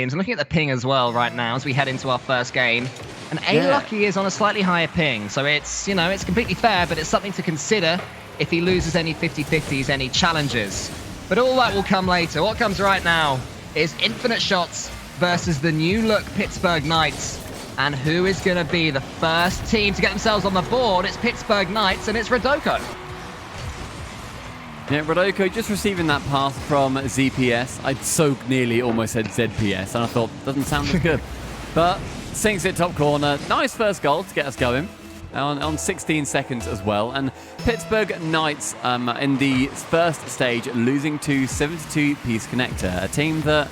I'm looking at the ping as well right now as we head into our first game. And A-Lucky is on a slightly higher ping, so it's, it's completely fair, but it's something to consider if he loses any 50-50s, any challenges. But all that will come later. What comes right now is Infinite Shots versus the new look Pittsburgh Knights. And who is going to be the first team to get themselves on the board? It's Pittsburgh Knights, and it's Rodoko. Yeah, Rodoko just receiving that pass from ZPS. I so nearly almost said ZPS, and I thought, doesn't sound as good. But sinks it top corner. Nice first goal to get us going on 16 seconds as well. And Pittsburgh Knights in the first stage losing to 72-piece Connector, a team that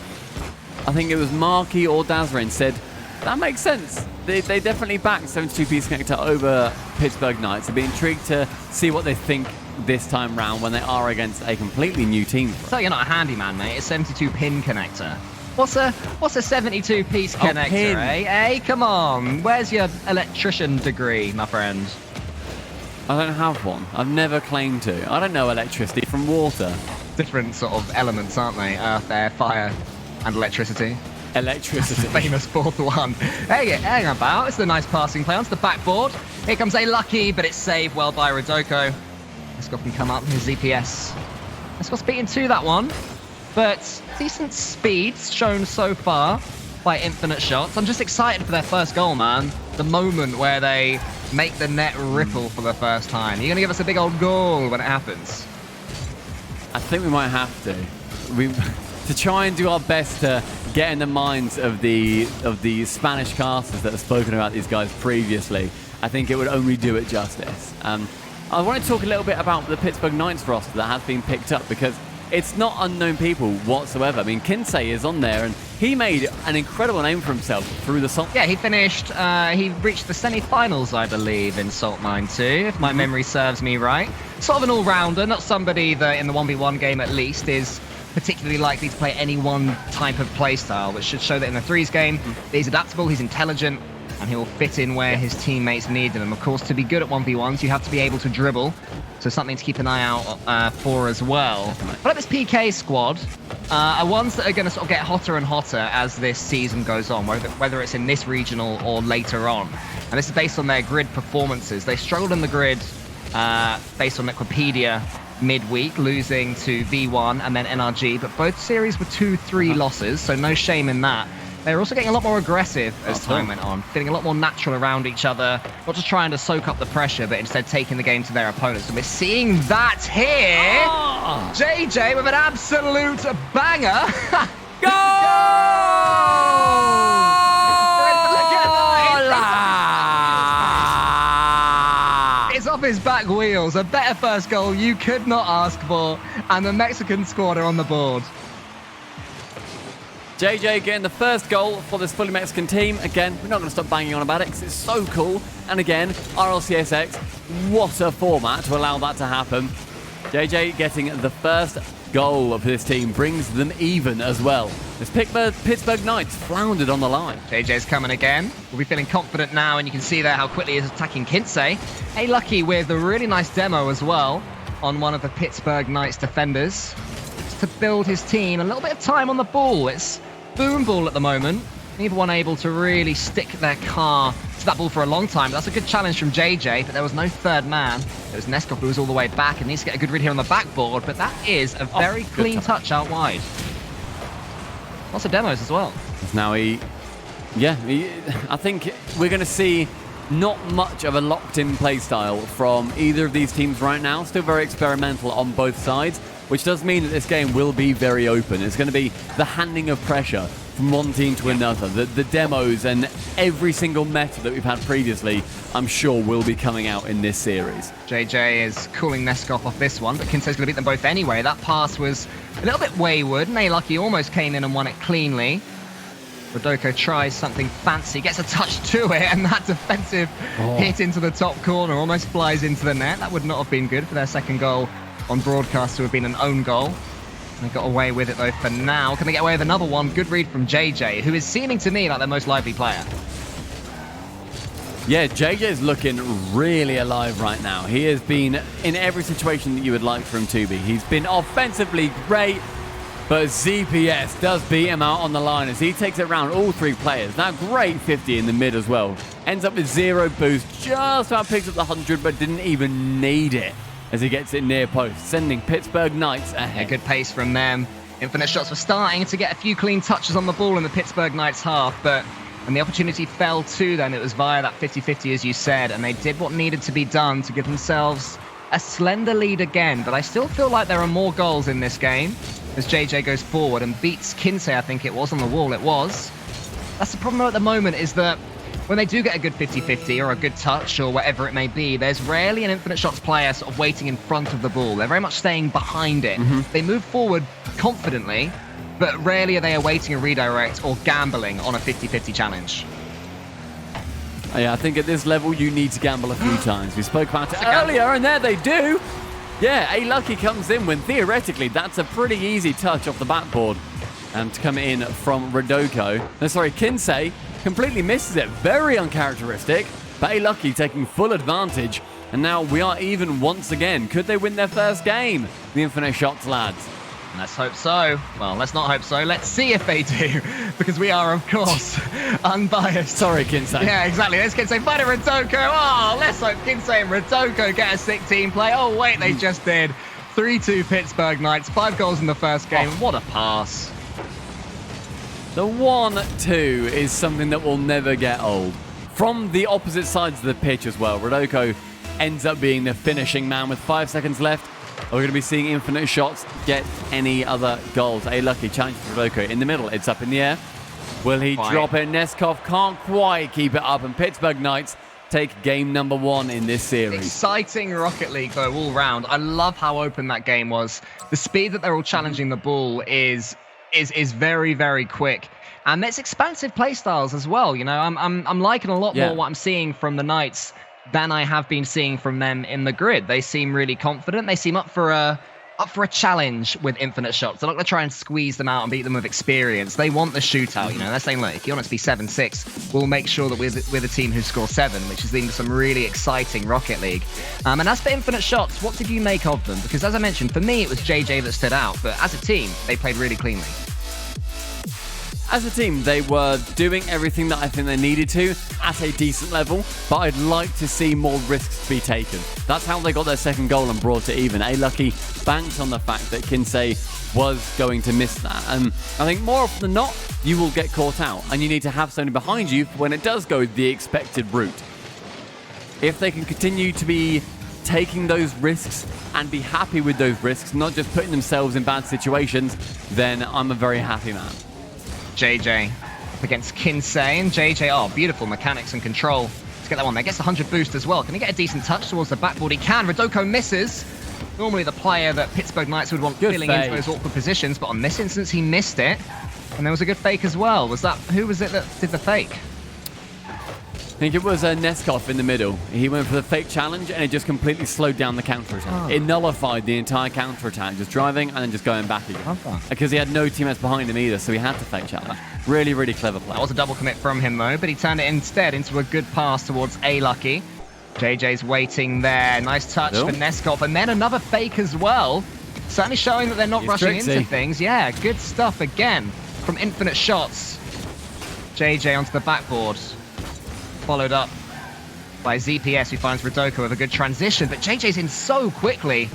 I think it was Marky or Dazrin said, that makes sense. They definitely backed 72-piece Connector over Pittsburgh Knights. I'd be intrigued to see what they think this time round when they are against a completely new team. So you're not a handyman, mate. It's 72-pin connector. What's a 72-piece connector, eh? Hey, come on. Where's your electrician degree, my friend? I don't have one. I've never claimed to. I don't know electricity from water. Different sort of elements, aren't they? Earth, air, fire, and electricity. Electricity. Famous fourth one. Hey, hang about. It's a nice passing play onto the backboard. Here comes A-Lucky, but it's saved well by Rodoko. Neskov can come up with his ZPS. Neskov's beaten to that one, but decent speeds shown so far by Infinite Shots. I'm just excited for their first goal, man. The moment where they make the net ripple for the first time. You're going to give us a big old goal when it happens? I think we might have to. To try and do our best to get in the minds of the Spanish casters that have spoken about these guys previously. I think it would only do it justice. I want to talk a little bit about the Pittsburgh Knights roster that has been picked up because it's not unknown people whatsoever. I mean, Kinsey is on there and he made an incredible name for himself through the Salt. Yeah, he finished, he reached the semi-finals, I believe, in Salt Mine 2, if my memory serves me right. Sort of an all-rounder, not somebody that in the 1v1 game at least is particularly likely to play any one type of playstyle, which should show that in the threes game, he's adaptable, he's intelligent, and he will fit in where his teammates need him. Of course, to be good at 1v1s, you have to be able to dribble, so something to keep an eye out for as well. But this PK squad are ones that are going to sort of get hotter and hotter as this season goes on, whether it's in this regional or later on. And this is based on their grid performances. They struggled in the grid based on Wikipedia midweek, losing to V1 and then NRG, but both series were 2-3 losses, so no shame in that. They're also getting a lot more aggressive as time went on, feeling a lot more natural around each other, not just trying to soak up the pressure, but instead taking the game to their opponents. And we're seeing that here. JJ with an absolute banger. It's off his back wheels. A better first goal you could not ask for, and the Mexican squad are on the board. JJ getting the first goal for this fully Mexican team. Again, we're not going to stop banging on about it because it's so cool. And again, RLCS, what a format to allow that to happen. JJ getting the first goal of this team brings them even as well. This Pittsburgh Knights floundered on the line. JJ's coming again. We'll be feeling confident now, and you can see there how quickly he's attacking Kinsey. A-Lucky with a really nice demo as well on one of the Pittsburgh Knights defenders. To build his team a little bit of time on the ball. It's boom ball at the moment. Neither one able to really stick their car to that ball for a long time. That's a good challenge from JJ, but there was no third man. It was Neskov who was all the way back and needs to get a good read here on the backboard, but that is a very clean touch out wide. Lots of demos as well. Now I think we're going to see not much of a locked-in playstyle from either of these teams right now. Still very experimental on both sides, which does mean that this game will be very open. It's going to be the handing of pressure from one team to another. The demos and every single meta that we've had previously, I'm sure will be coming out in this series. JJ is cooling Neskov off this one, but Kinsey's going to beat them both anyway. That pass was a little bit wayward, and A-Lucky almost came in and won it cleanly. Rodoko tries something fancy, gets a touch to it, and that defensive hit into the top corner almost flies into the net. That would not have been good for their second goal on broadcast to have been an own goal. They got away with it though for now. Can they get away with another one? Good read from JJ, who is seeming to me like their most lively player. Yeah, JJ's looking really alive right now. He has been in every situation that you would like for him to be. He's been offensively great. But ZPS does beat him out on the line as he takes it around all 3 players. Now, great 50 in the mid as well. Ends up with 0 boost, just about picks up the 100, but didn't even need it as he gets it near post, sending Pittsburgh Knights ahead. Yeah, good pace from them. Infinite Shots were starting to get a few clean touches on the ball in the Pittsburgh Knights half, but when the opportunity fell to them, it was via that 50-50, as you said, and they did what needed to be done to give themselves a slender lead again. But I still feel like there are more goals in this game as JJ goes forward and beats Kinsey, I think it was, on the wall. It was. That's the problem at the moment, is that when they do get a good 50-50 or a good touch or whatever it may be, there's rarely an Infinite Shots player sort of waiting in front of the ball. They're very much staying behind it. They move forward confidently, but rarely are they awaiting a redirect or gambling on a 50-50 challenge. Yeah, I think at this level you need to gamble a few times. We spoke about it earlier, and there they do. Yeah, A Lucky comes in when theoretically that's a pretty easy touch off the backboard to come in from Rodoko. No, sorry, Kinsey completely misses it. Very uncharacteristic, but A Lucky taking full advantage. And now we are even once again. Could they win their first game? The Infinite Shots lads. Let's hope so. Well, let's not hope so. Let's see if they do, because we are, of course, unbiased. Sorry, Kinsey. Yeah, exactly. Let's Kinsey fight at Rodoko. Oh, let's hope Kinsey and Rodoko get a sick team play. Oh, wait, they just did. 3-2 Pittsburgh Knights. 5 goals in the first game. What a pass. The 1-2 is something that will never get old. From the opposite sides of the pitch as well, Rodoko ends up being the finishing man with 5 seconds left. Are we going to be seeing Infinite Shots get any other goals? A Lucky challenge for Rodoko in the middle. It's up in the air. Will he drop it? Neskov can't quite keep it up, and Pittsburgh Knights take game number 1 in this series. Exciting Rocket League, though, all round. I love how open that game was. The speed that they're all challenging the ball is very, very quick. And it's expansive play styles as well. You know, I'm liking a lot more what I'm seeing from the Knights than I have been seeing from them in the grid. They seem really confident. They seem up for a challenge with Infinite Shots. They're not going to try and squeeze them out and beat them with experience. They want the shootout. You know, they're saying, look, if you want it to be 7-6, we'll make sure that we're the team who scores 7, which is leading to some really exciting Rocket League. And as for Infinite Shots, what did you make of them? Because as I mentioned, for me, it was JJ that stood out. But as a team, they played really cleanly. As a team, they were doing everything that I think they needed to at a decent level, but I'd like to see more risks be taken. That's how they got their second goal and brought it even. A Lucky banked on the fact that Kinsey was going to miss that. And I think more often than not, you will get caught out, and you need to have somebody behind you when it does go the expected route. If they can continue to be taking those risks and be happy with those risks, not just putting themselves in bad situations, then I'm a very happy man. JJ up against Kinsey, and JJ, oh, beautiful mechanics and control. Let's get that one there. Gets the 100 boost as well. Can he get a decent touch towards the backboard? He can. Rodoko misses. Normally the player that Pittsburgh Knights would want filling into those awkward positions, but on this instance he missed it. And there was a good fake as well. Who was it that did the fake? I think it was Neskov in the middle. He went for the fake challenge and it just completely slowed down the counter-attack. It nullified the entire counter-attack, just driving and then just going back again. Because he had no teammates behind him either, so he had to fake challenge. Really, really clever play. That was a double commit from him though, but he turned it instead into a good pass towards A Lucky. JJ's waiting there. Nice touch for Neskov, and then another fake as well. Certainly showing that they're not rushing into things. Yeah, good stuff again from Infinite Shots. JJ onto the backboard. Followed up by ZPS, who finds Rodoko with a good transition, but JJ's in so quickly,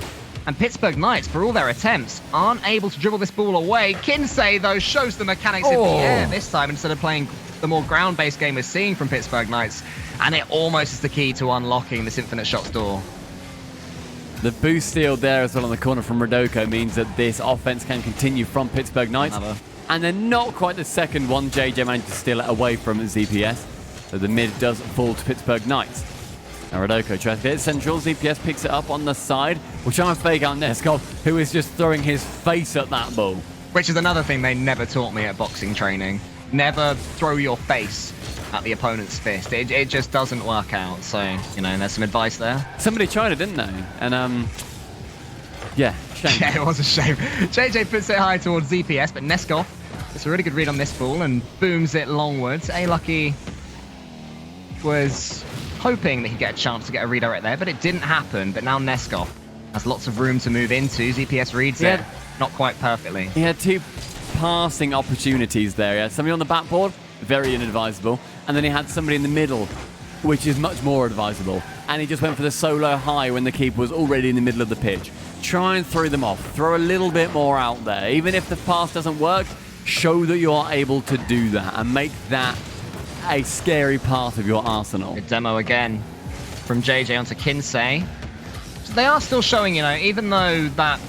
and Pittsburgh Knights, for all their attempts, aren't able to dribble this ball away. Kinsey, though, shows the mechanics in the air this time instead of playing the more ground-based game we're seeing from Pittsburgh Knights, and it almost is the key to unlocking this Infinite Shots door. The boost steal there as well on the corner from Rodoko means that this offense can continue from Pittsburgh Knights. And then not quite the second one, JJ managed to steal it away from ZPS. So the mid does fall to Pittsburgh Knights. Now Rodoko tries to get it central. ZPS picks it up on the side. We'll try and fake out Neskov, who is just throwing his face at that ball. Which is another thing they never taught me at boxing training. Never throw your face at the opponent's fist. It just doesn't work out. So, you know, there's some advice there. Somebody tried it, didn't they? And, yeah, shame. Yeah, it was a shame. JJ puts it high towards ZPS, but Neskov gets a really good read on this ball and booms it longwards. A Lucky was hoping that he'd get a chance to get a redirect there, but it didn't happen. But now Neskov has lots of room to move into. ZPS reads it. not quite perfectly. He had 2 passing opportunities there. He had somebody on the backboard, very inadvisable, and then he had somebody in the middle, which is much more advisable. And he just went for the solo high when the keeper was already in the middle of the pitch. Try and throw them off. Throw a little bit more out there. Even if the pass doesn't work, show that you are able to do that and make that a scary part of your arsenal. Good demo again from JJ onto Kinsey. So they are still showing, you know, even though that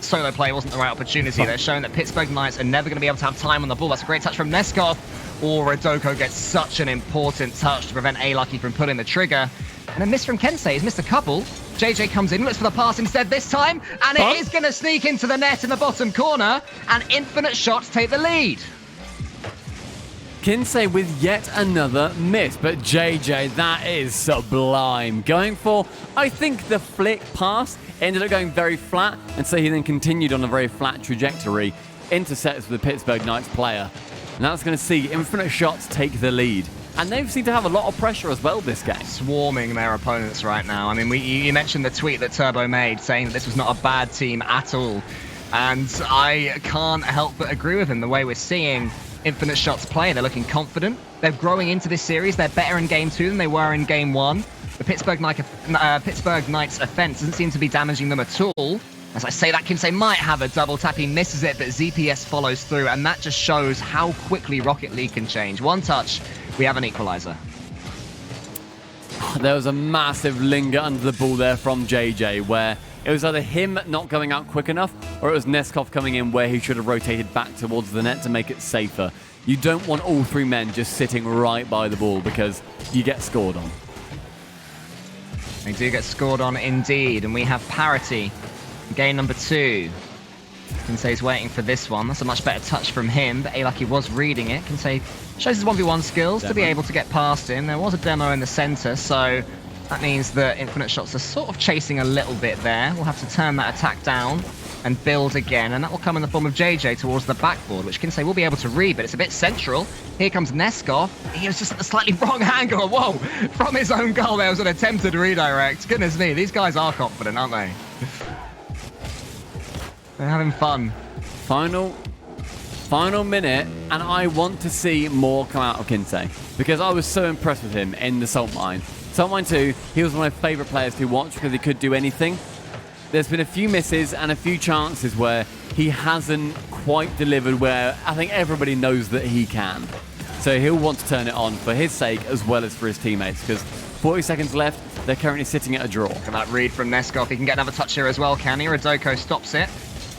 solo play wasn't the right opportunity, they're showing that Pittsburgh Knights are never going to be able to have time on the ball. That's a great touch from Neskov. Or Rodoko gets such an important touch to prevent A-Lucky from pulling the trigger. And a miss from Kensei. He's missed a couple. JJ comes in, looks for the pass instead this time, and it is going to sneak into the net in the bottom corner, and Infinite Shots take the lead. Kinsey with yet another miss, but JJ, that is sublime. Going for, I think, the flick pass, ended up going very flat, and so he then continued on a very flat trajectory, intercepts with the Pittsburgh Knights player. And that's going to see Infinite Shots take the lead. And they seem to have a lot of pressure as well this game. Swarming their opponents right now. I mean, you mentioned the tweet that Turbo made saying that this was not a bad team at all. And I can't help but agree with him. The way we're seeing Infinite Shots play, they're looking confident. They're growing into this series. They're better in Game 2 than they were in Game 1. The Pittsburgh Knights offense doesn't seem to be damaging them at all. As I say that, Kinsey might have a double tap. He misses it, but ZPS follows through, and that just shows how quickly Rocket League can change. One touch, we have an equalizer. There was a massive linger under the ball there from JJ, where it was either him not going out quick enough, or it was Neskov coming in where he should have rotated back towards the net to make it safer. You don't want all 3 men just sitting right by the ball, because you get scored on. They do get scored on indeed, and we have parity. Game number 2. Kinsey's waiting for this one. That's a much better touch from him, but A-Lucky was reading it. Kinsey shows his 1v1 skills to be able to get past him. There was a demo in the center, so that means that Infinite Shots are sort of chasing a little bit there. We'll have to turn that attack down and build again, and that will come in the form of JJ towards the backboard, which Kinsey will be able to read, but it's a bit central. Here comes Neskov. He was just at the slightly wrong angle. Whoa! From his own goal, there was an attempted redirect. Goodness me, these guys are confident, aren't they? They're having fun. Final minute, and I want to see more come out of Kinsey, because I was so impressed with him in the Salt Mine. Salt Mine 2, he was one of my favourite players to watch because he could do anything. There's been a few misses and a few chances where he hasn't quite delivered where I think everybody knows that he can. So he'll want to turn it on for his sake as well as for his teammates, because 40 seconds left, they're currently sitting at a draw. Look at that read from Neskov. He can get another touch here as well, can he? Rodoko stops it.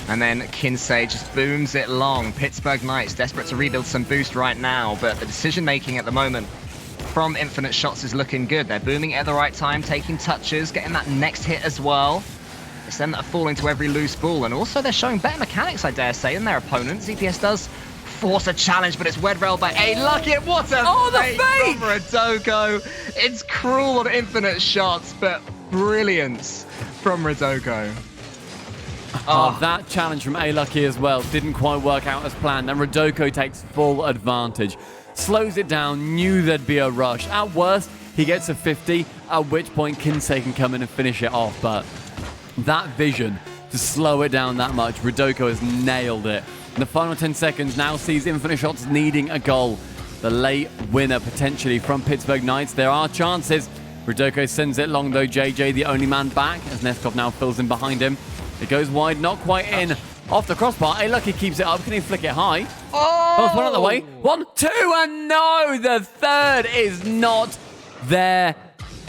And then Kinsey just booms it long. Pittsburgh Knights desperate to rebuild some boost right now, but the decision-making at the moment from Infinite Shots is looking good. They're booming it at the right time, taking touches, getting that next hit as well. It's them that are falling to every loose ball, and also they're showing better mechanics, I dare say, than their opponents. ZPS does force a challenge, but it's Wedrell by A-Lucky. What a fake from Rodoko. It's cruel on Infinite Shots, but brilliance from Rodoko. Oh, that challenge from A-Lucky as well didn't quite work out as planned, and Rodoko takes full advantage. Slows it down, knew there'd be a rush. At worst, he gets a 50, at which point Kinsey can come in and finish it off, but that vision to slow it down that much, Rodoko has nailed it. In the final 10 seconds now sees Infinite Shots needing a goal. The late winner potentially from Pittsburgh Knights. There are chances. Rodoko sends it long though, JJ the only man back, as Neskov now fills in behind him. It goes wide, not quite in. Off the crossbar, A-Lucky keeps it up. Can he flick it high? Oh! One on the way. 1, 2, and no! The third is not there.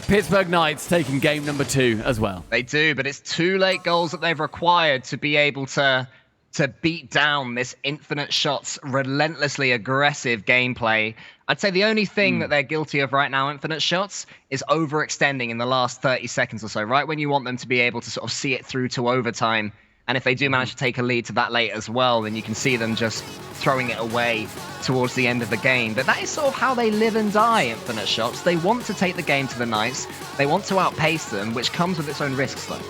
Pittsburgh Knights taking game number 2 as well. They do, but it's 2 late goals that they've required to be able to beat down this Infinite Shots relentlessly aggressive gameplay. I'd say the only thing that they're guilty of right now, Infinite Shots, is overextending in the last 30 seconds or so, right when you want them to be able to sort of see it through to overtime. And if they do manage to take a lead to that late as well, then you can see them just throwing it away towards the end of the game. But that is sort of how they live and die, Infinite Shots. They want to take the game to the Knights. They want to outpace them, which comes with its own risks, though.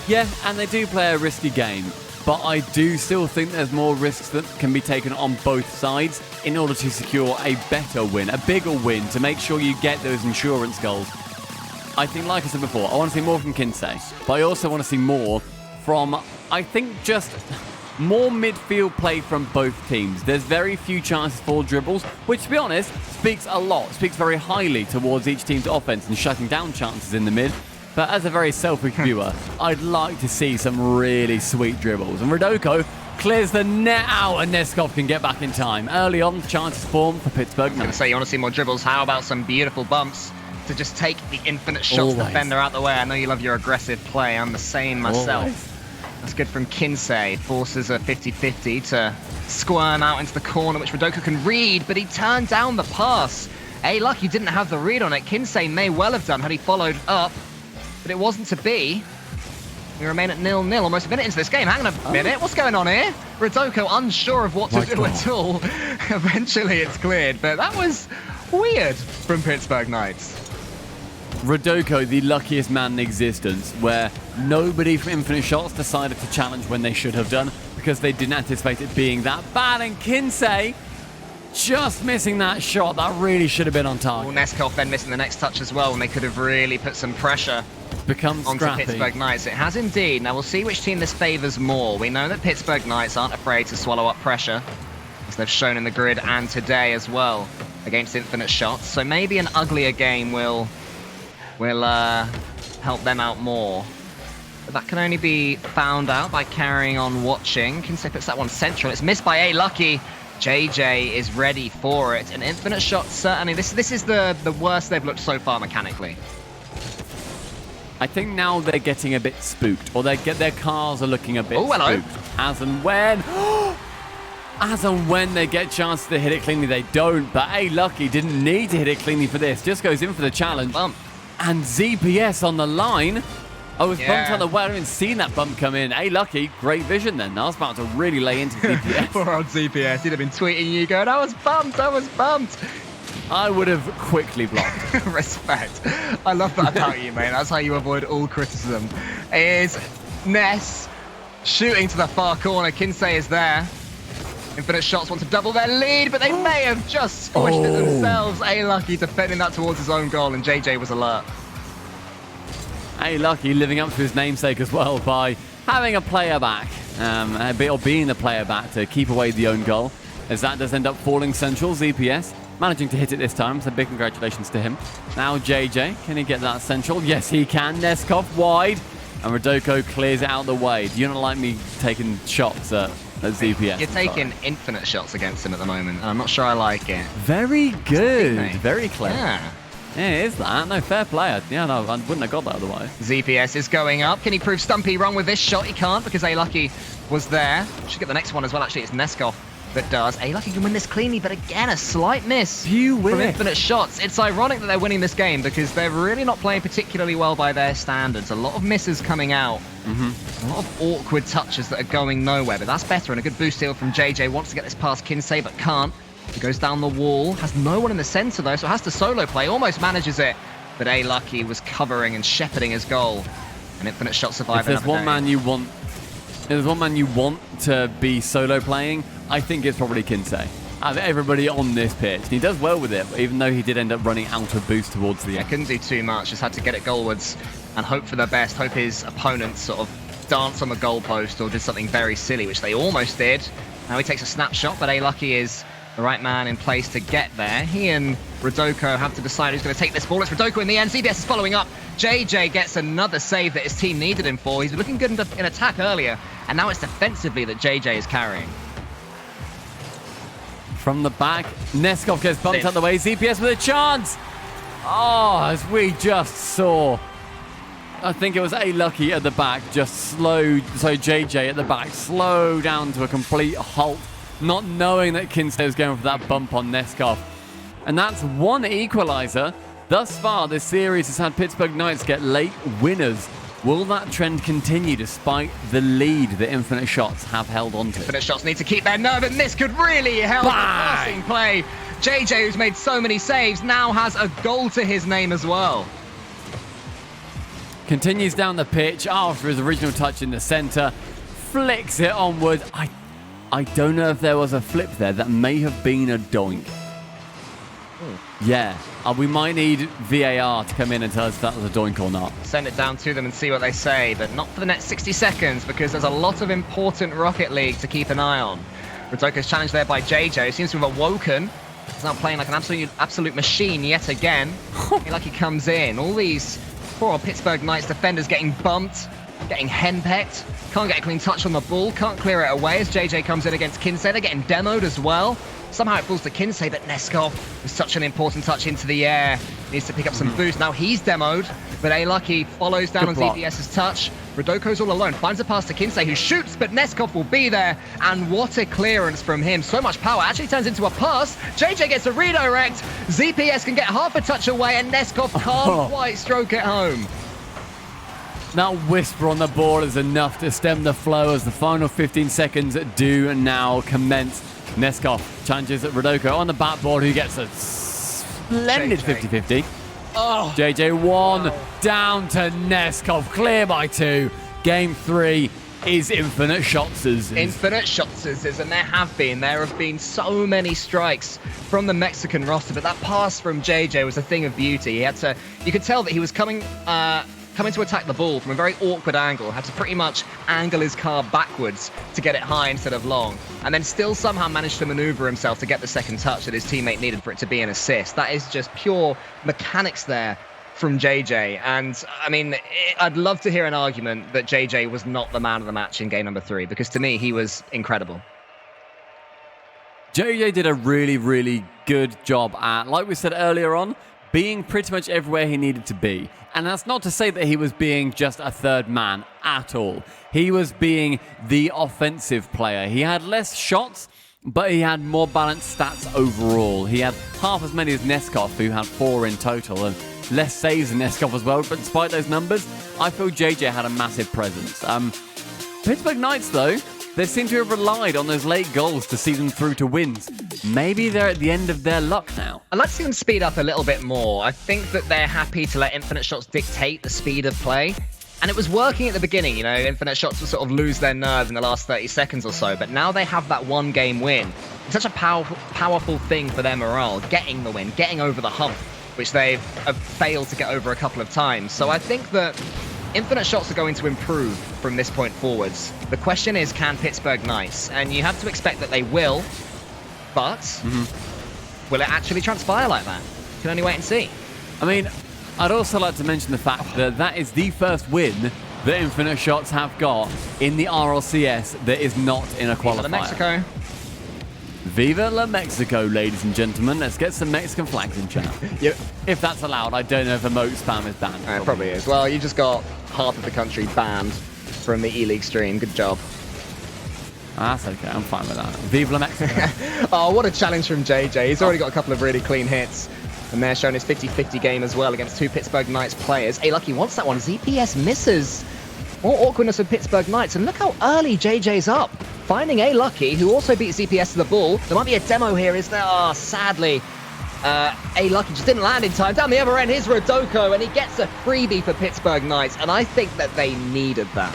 Yeah, and they do play a risky game, but I do still think there's more risks that can be taken on both sides in order to secure a better win, a bigger win, to make sure you get those insurance goals. I think, like I said before, I want to see more from Kinsey, but I also want to see more from, I think, just more midfield play from both teams. There's very few chances for dribbles, which, to be honest, speaks a lot, speaks very highly towards each team's offense and shutting down chances in the mid. But as a very selfish viewer, I'd like to see some really sweet dribbles. And Rodoko clears the net out, and Neskov can get back in time. Early on, chances formed for Pittsburgh. I was going to say, you want to see more dribbles? How about some beautiful bumps to just take the infinite shots defender out the way? I know you love your aggressive play. I'm the same myself. Always. That's good from Kinsey. Forces a 50-50 to squirm out into the corner, which Rodoko can read, but he turned down the pass. Lucky didn't have the read on it. Kinsey may well have done had he followed up, but it wasn't to be. We remain at 0-0, almost a minute into this game. Hang on a minute, what's going on here? Rodoko unsure of what to do at all. Eventually it's cleared, but that was weird from Pittsburgh Knights. Rodoko, the luckiest man in existence, where nobody from Infinite Shots decided to challenge when they should have done because they didn't anticipate it being that bad. And Kinsey just missing that shot. That really should have been on target. Neskov then missing the next touch as well, and they could have really put some pressure Becomes onto scrappy. Pittsburgh Knights. It has indeed. Now we'll see which team this favours more. We know that Pittsburgh Knights aren't afraid to swallow up pressure, as they've shown in the grid and today as well against Infinite Shots. So maybe an uglier game will help them out more. But that can only be found out by carrying on watching. Kinsey puts that one central. It's missed by Lucky. JJ is ready for it. And Infinite Shots, certainly, this is the worst they've looked so far mechanically. I think now they're getting a bit spooked, or their cars are looking a bit spooked. As and when they get chances to hit it cleanly, they don't. But Lucky didn't need to hit it cleanly for this. Just goes in for the challenge. Bump. And ZPS on the line. I was bumped on the way. I haven't seen that bump come in. Lucky, great vision then. I was about to really lay into ZPS. Poor old ZPS. He'd have been tweeting you going, I was bumped. I would have quickly blocked. Respect. I love that about you, mate. That's how you avoid all criticism. Is Ness shooting to the far corner. Kinsey is there. Infinite Shots want to double their lead, but they may have just squished it themselves. Lucky defending that towards his own goal, and JJ was alert. Lucky living up to his namesake as well by having a player back, or being the player back to keep away the own goal, as that does end up falling central. ZPS managing to hit it this time, so big congratulations to him. Now JJ, can he get that central? Yes, he can. Neskov wide, and Rodoko clears it out the way. Do you not like me taking shots at ZPS? You're taking infinite shots against him at the moment, and I'm not sure I like it. Very good. Very clever. Yeah. Yeah, it is that. No, fair play. Yeah, no, I wouldn't have got that otherwise. ZPS is going up. Can he prove Stumpy wrong with this shot? He can't, because Lucky was there. Should get the next one as well. Actually, it's Neskov that does. Lucky can win this cleanly, but again, a slight miss from Infinite Shots. It's ironic that they're winning this game because they're really not playing particularly well by their standards. A lot of misses coming out. A lot of awkward touches that are going nowhere, but that's better. And a good boost steal from JJ. Wants to get this past Kinsey, but can't. He goes down the wall. Has no one in the center, though, so has to solo play. Almost manages it, but Lucky was covering and shepherding his goal. And Infinite Shot survived. If there's one man you want, to be solo playing, I think it's probably Kinsey. Out of everybody on this pitch, and he does well with it, even though he did end up running out of boost towards the end. Couldn't do too much. Just had to get it goalwards and hope for the best. Hope his opponents sort of dance on the goalpost or did something very silly, which they almost did. Now he takes a snapshot, but Lucky is the right man in place to get there. He and Rodoko have to decide who's going to take this ball. It's Rodoko in the end. ZBS is following up. JJ gets another save that his team needed him for. He's been looking good in attack earlier, and now it's defensively that JJ is carrying. From the back, Neskov gets bumped out the way. ZPS with a chance. Oh, as we just saw. I think it was Lucky at the back, just slowed. So JJ at the back, slow down to a complete halt, not knowing that Kinsey was going for that bump on Neskov. And that's one equalizer. Thus far, this series has had Pittsburgh Knights get late winners. Will that trend continue despite the lead that Infinite Shots have held on to? Infinite Shots need to keep their nerve, and this could really help the passing play. JJ, who's made so many saves, now has a goal to his name as well. Continues down the pitch after his original touch in the center. Flicks it onward. I don't know if there was a flip there. That may have been a doink. Yeah. We might need VAR to come in and tell us if that was a doink or not. Send it down to them and see what they say, but not for the next 60 seconds because there's a lot of important Rocket League to keep an eye on. Rodoko's challenged there by JJ. Seems to have awoken. He's now playing like an absolute machine yet again. Like he comes in. All these poor Pittsburgh Knights defenders getting bumped, getting henpecked. Can't get a clean touch on the ball. Can't clear it away as JJ comes in against Kinsey. They're getting demoed as well. Somehow it falls to Kinsey, but Neskov with such an important touch into the air. Needs to pick up some boost. Now he's demoed, but A-Lucky follows down on ZPS's touch. Rodoko's all alone. Finds a pass to Kinsey, who shoots, but Neskov will be there. And what a clearance from him. So much power. Actually turns into a pass. JJ gets a redirect. ZPS can get half a touch away, and Neskov can't quite stroke it home. That whisper on the ball is enough to stem the flow as the final 15 seconds do now commence. Neskov challenges at Rodoko on the backboard, who gets a splendid 50-50. Oh. JJ 1 down to Neskov, clear by 2. Game 3 is infinite shots. Infinite shots, and there have been so many strikes from the Mexican roster, but that pass from JJ was a thing of beauty. He had to, you could tell that he was coming to attack the ball from a very awkward angle, had to pretty much angle his car backwards to get it high instead of long, and then still somehow managed to maneuver himself to get the second touch that his teammate needed for it to be an assist. That is just pure mechanics there from JJ, and I mean, I'd love to hear an argument that JJ was not the man of the match in game number 3, because to me, he was incredible. JJ did a really, really good job at, like we said earlier on, being pretty much everywhere he needed to be. And that's not to say that he was being just a third man at all. He was being the offensive player. He had less shots, but he had more balanced stats overall. He had half as many as Neskov, who had 4 in total, and less saves than Neskov as well. But despite those numbers, I feel JJ had a massive presence. Pittsburgh Knights, though, they seem to have relied on those late goals to see them through to wins. Maybe they're at the end of their luck now. I'd like to see them speed up a little bit more. I think that they're happy to let infinite shots dictate the speed of play. And it was working at the beginning, you know, infinite shots would sort of lose their nerve in the last 30 seconds or so. But now they have that one-game win. It's such a powerful thing for their morale, getting the win, getting over the hump, which they've failed to get over a couple of times. So I think that infinite shots are going to improve from this point forwards. The question is, can Pittsburgh Knights? And you have to expect that they will, but will it actually transpire like that? You can only wait and see. I mean, I'd also like to mention the fact that that is the first win that Infinite Shots have got in the RLCS that is not in a qualifier. Viva Mexico. Viva la Mexico, ladies and gentlemen. Let's get some Mexican flags in chat. Yep. If that's allowed, I don't know if emote spam is banned. It probably is. Well, you just got half of the country banned from the E-League stream. Good job. That's okay. I'm fine with that. Viva la Mexico. Oh, what a challenge from JJ. He's already got a couple of really clean hits. And they're showing his 50-50 game as well against 2 Pittsburgh Knights players. A-Lucky wants that one. ZPS misses. More awkwardness of Pittsburgh Knights. And look how early JJ's up. Finding A-Lucky, who also beat ZPS to the ball. There might be a demo here, is there? Oh, sadly. A-Lucky just didn't land in time. Down the other end, here's Rodoko, and he gets a freebie for Pittsburgh Knights. And I think that they needed that.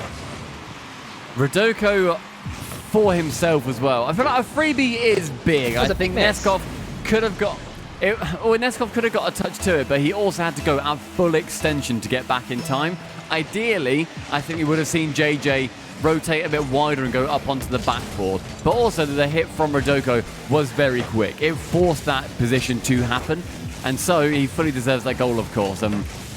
Rodoko for himself as well. I feel like a freebie is big. I think Neskov could have got... Neskov could have got a touch to it, but he also had to go at full extension to get back in time. Ideally, I think we would have seen JJ rotate a bit wider and go up onto the backboard. But also, the hit from Rodoko was very quick. It forced that position to happen. And so, he fully deserves that goal, of course.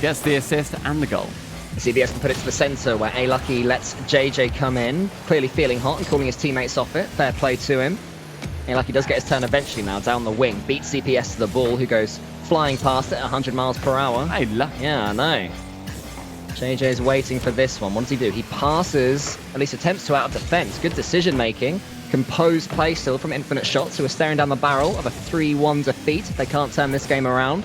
Gets the assist and the goal. CBS can put it to the centre, where A-Lucky lets JJ come in, clearly feeling hot and calling his teammates off it. Fair play to him. A-Lucky does get his turn eventually now, down the wing. Beats CPS to the ball, who goes flying past it at 100 miles per hour. Hey, lucky. Yeah, I know. JJ's waiting for this one. What does he do? He passes, at least attempts to out of defense. Good decision-making. Composed play still from Infinite Shots, who are staring down the barrel of a 3-1 defeat if they can't turn this game around.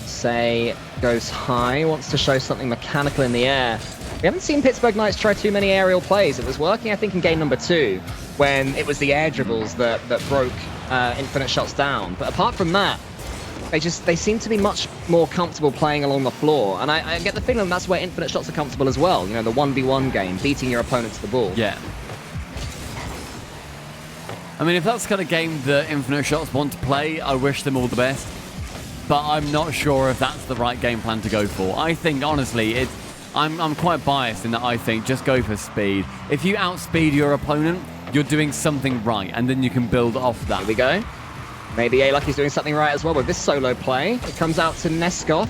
Say goes high, wants to show something mechanical in the air. We haven't seen Pittsburgh Knights try too many aerial plays. It was working, I think, in game number 2, when it was the air dribbles that broke Infinite Shots down. But apart from that, they seem to be much more comfortable playing along the floor. And I get the feeling that's where Infinite Shots are comfortable as well. You know, the 1v1 game, beating your opponent to the ball. Yeah. I mean, if that's the kind of game that Infinite Shots want to play, I wish them all the best. But I'm not sure if that's the right game plan to go for. I think, honestly, I'm quite biased in that I think just go for speed. If you outspeed your opponent, you're doing something right, and then you can build off that. Here we go. Maybe A-Lucky's doing something right as well with this solo play. It comes out to Neskov.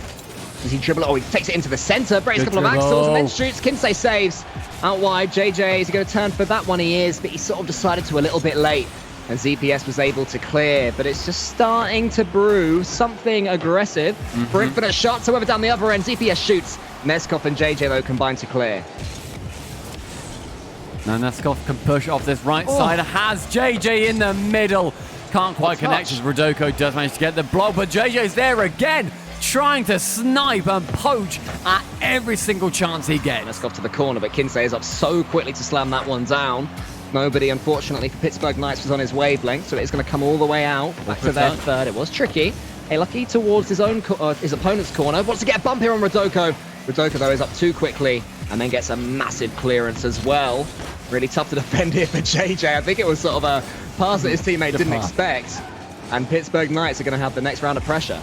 Does he dribble? Oh, he takes it into the center, breaks a couple of axles, and then shoots. Kinsei saves out wide. JJ, is he going to turn for that one? He is, but he sort of decided to a little bit late. And ZPS was able to clear, but it's just starting to brew something aggressive for Infinite Shots. However, down the other end, ZPS shoots. Neskov and JJ, though, combine to clear. Now Neskov can push off this right side. Has JJ in the middle. Can't quite connect as Rodoko does manage to get the block, but JJ's there again, trying to snipe and poach at every single chance he gets. Neskov to the corner, but Kinsei is up so quickly to slam that one down. Nobody, unfortunately, for Pittsburgh Knights was on his wavelength, so it's going to come all the way out, back to their third. It was tricky. A-Lucky towards his own his opponent's corner. Wants to get a bump here on Rodoko. Rodoko, though, is up too quickly and then gets a massive clearance as well. Really tough to defend here for JJ. I think it was sort of a pass that his teammate didn't expect. And Pittsburgh Knights are going to have the next round of pressure.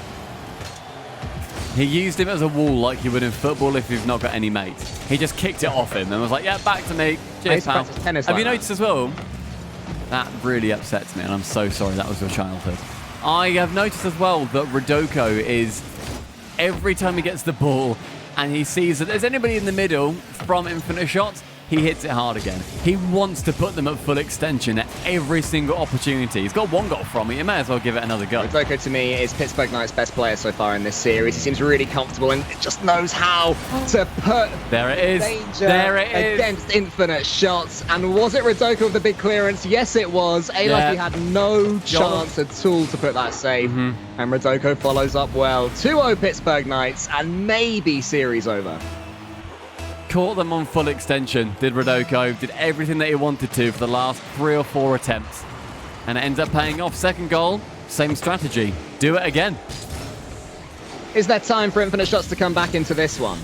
He used him as a wall like you would in football if you've not got any mates. He just kicked it off him and was like, yeah, back to me. Cheers, pal. Have you noticed as well? That really upsets me, and I'm so sorry that was your childhood. I have noticed as well that Rodoko is, every time he gets the ball and he sees that there's anybody in the middle from Infinite Shots, he hits it hard again. He wants to put them at full extension at every single opportunity. He's got one goal from it. You may as well give it another go. Rodoko, to me, is Pittsburgh Knights' best player so far in this series. He seems really comfortable and just knows how to put danger against Infinite Shots. And was it Rodoko with the big clearance? Yes, it was. A-Lucky had no chance at all to put that save. And Rodoko follows up well. 2-0 Pittsburgh Knights, and maybe series over. Caught them on full extension, did Rodoko, did everything that he wanted to for the last 3 or 4 attempts. And it ends up paying off. Second goal, same strategy. Do it again. Is there time for Infinite Shots to come back into this one?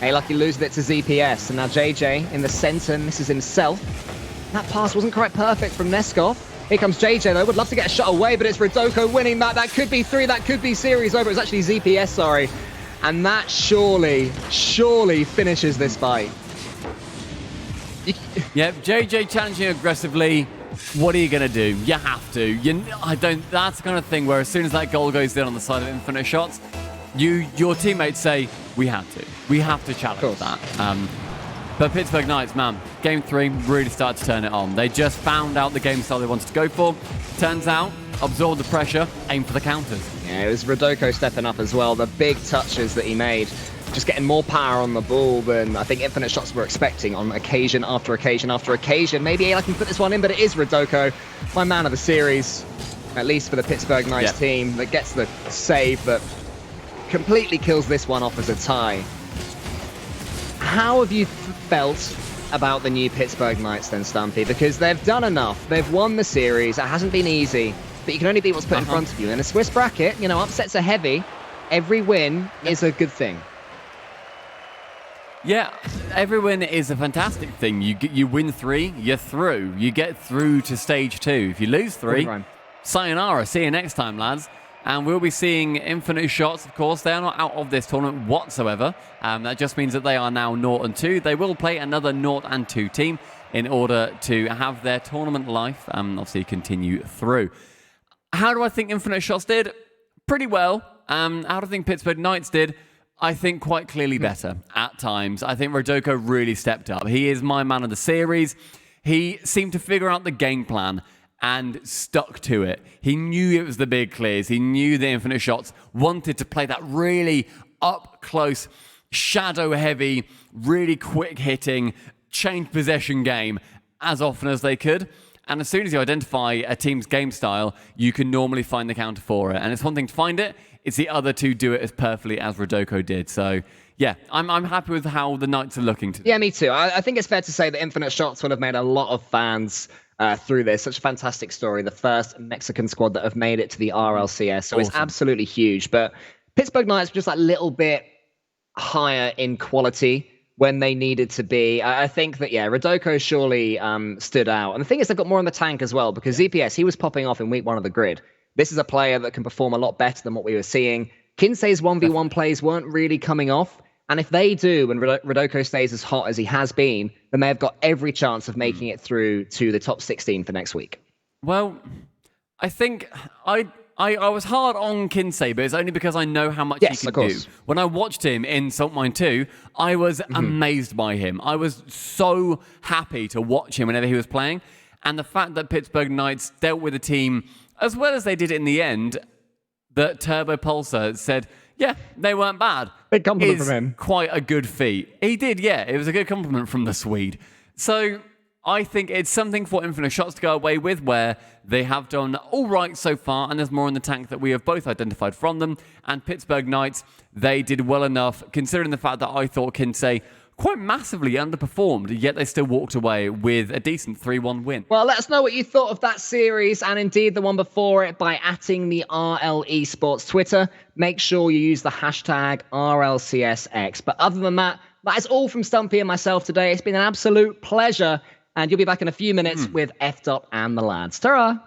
A-Lucky loses it to ZPS, and now JJ in the center misses himself. That pass wasn't quite perfect from Neskov. Here comes JJ, though. Would love to get a shot away, but it's Rodoko winning that. That could be 3, that could be series over. It's actually ZPS, sorry. And that surely finishes this fight. Yep, JJ challenging aggressively. What are you going to do? You have to. That's the kind of thing where as soon as that goal goes in on the side of Infinite Shots, your teammates say, we have to. We have to challenge that. But Pittsburgh Knights, man, game 3 really started to turn it on. They just found out the game style they wanted to go for. Turns out, absorb the pressure, aim for the counters. Yeah, it was Rodoko stepping up as well. The big touches that he made, just getting more power on the ball than I think Infinite Shots were expecting on occasion after occasion after occasion. Maybe I can put this one in, but it is Rodoko, my man of the series, at least for the Pittsburgh Knights team, that gets the save that completely kills this one off as a tie. How have you felt about the new Pittsburgh Knights then, Stumpy? Because they've done enough. They've won the series. It hasn't been easy, but you can only beat what's put in front of you. In a Swiss bracket, you know, upsets are heavy. Every win is a good thing. Yeah, every win is a fantastic thing. You win 3, you're through. You get through to stage 2. If you lose 3, sayonara. See you next time, lads. And we'll be seeing Infinite Shots, of course. They are not out of this tournament whatsoever. That just means that they are now 0-2. They will play another 0-2 team in order to have their tournament life obviously continue through. How do I think Infinite Shots did? Pretty well. How do I think Pittsburgh Knights did? I think quite clearly better at times. I think Rodoko really stepped up. He is my man of the series. He seemed to figure out the game plan and stuck to it. He knew it was the big clears. He knew the Infinite Shots wanted to play that really up-close, shadow-heavy, really quick-hitting, change possession game as often as they could. And as soon as you identify a team's game style, you can normally find the counter for it. And it's one thing to find it, it's the other to do it as perfectly as Rodoko did. So, yeah, I'm happy with how the Knights are looking today. Yeah, me too. I think it's fair to say that Infinite Shots would have made a lot of fans through this. Such a fantastic story. The first Mexican squad that have made it to the RLCS. So it's absolutely huge. But Pittsburgh Knights were just a little bit higher in quality when they needed to be. I think that, yeah, Rodoko surely stood out. And the thing is, they've got more in the tank as well, because ZPS, he was popping off in week 1 of the grid. This is a player that can perform a lot better than what we were seeing. Kinsey's 1v1 plays weren't really coming off. And if they do, and Rodoko stays as hot as he has been, then they've got every chance of making it through to the top 16 for next week. Well, I think I was hard on Kinsey, but it's only because I know how much he can do. When I watched him in Salt Mine 2, I was amazed by him. I was so happy to watch him whenever he was playing. And the fact that Pittsburgh Knights dealt with a team as well as they did in the end, that Turbo Pulsar said, yeah, they weren't bad. Big compliment from him. Quite a good feat. He did, yeah. It was a good compliment from the Swede. So I think it's something for Infinite Shots to go away with, where they have done all right so far, and there's more in the tank that we have both identified from them. And Pittsburgh Knights, they did well enough, considering the fact that I thought Kinsey quite massively underperformed, yet they still walked away with a decent 3-1 win. Well, let us know what you thought of that series, and indeed the one before it, by @ing the RL Esports Twitter. Make sure you use the hashtag RLCSX. But other than that, that is all from Stumpy and myself today. It's been an absolute pleasure, and you'll be back in a few minutes with F. and the lads. Ta-ra!